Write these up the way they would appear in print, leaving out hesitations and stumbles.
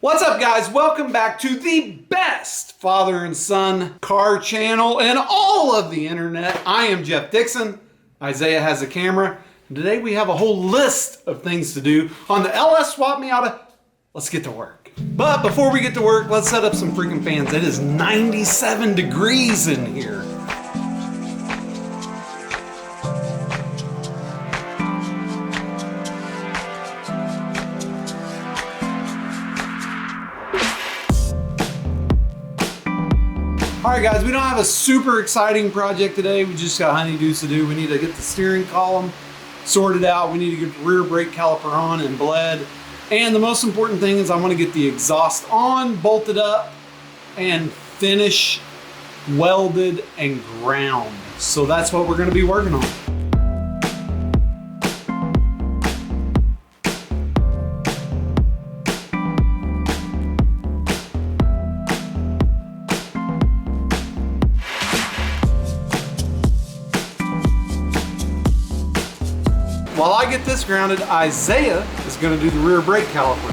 What's up, guys? Welcome back to the best father and son car channel in all of the internet. I am Jeff Dixon. Isaiah has a camera. And today we have a whole list of things to do on the LS Miata. Let's get to work. But before we get to work, let's set up some freaking fans. It is 97 degrees in here. All right, guys, we don't have a super exciting project today. We just got honeydews to do. We need to get the steering column sorted out. We need to get the rear brake caliper on and bled. And the most important thing is I want to get the exhaust on, bolted up, and finish welded and ground. So that's what we're going to be working on. While I get this grounded, Isaiah is going to do the rear brake caliper.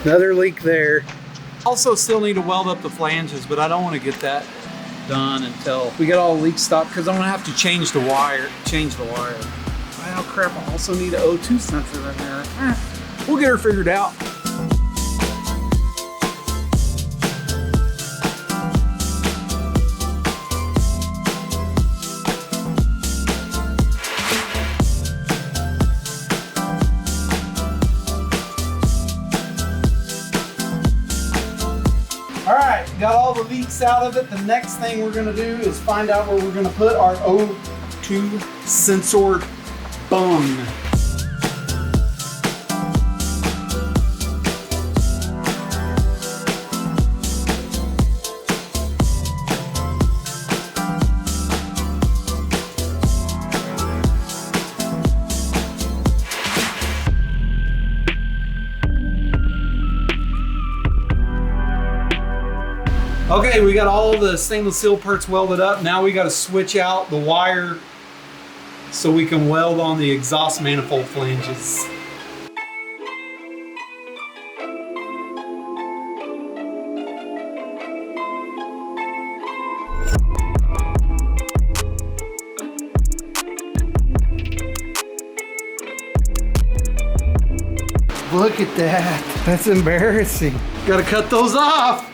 Another leak there. Also still need to weld up the flanges, but I don't want to get that done until we get all the leaks stopped because I'm going to have to change the wire. Oh crap, I also need an O2 sensor in there. We'll get her figured out. Got all the leaks out of it. The next thing we're going to do is find out where we're going to put our O2 sensor bung. Okay, we got all the stainless steel parts welded up. Now we got to switch out the wire so we can weld on the exhaust manifold flanges. Look at that. That's embarrassing. Got to cut those off.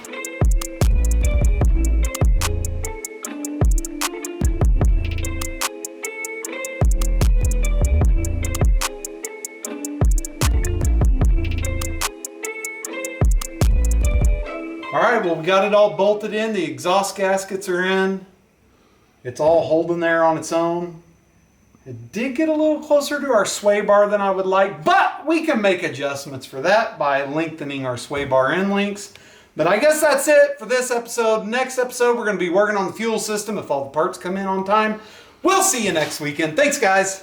All right, well, we got it all bolted in. The exhaust gaskets are in. It's all holding there on its own. It did get a little closer to our sway bar than I would like, but we can make adjustments for that by lengthening our sway bar end links. But I guess that's it for this episode. Next episode, we're going to be working on the fuel system if all the parts come in on time. We'll see you next weekend. Thanks, guys.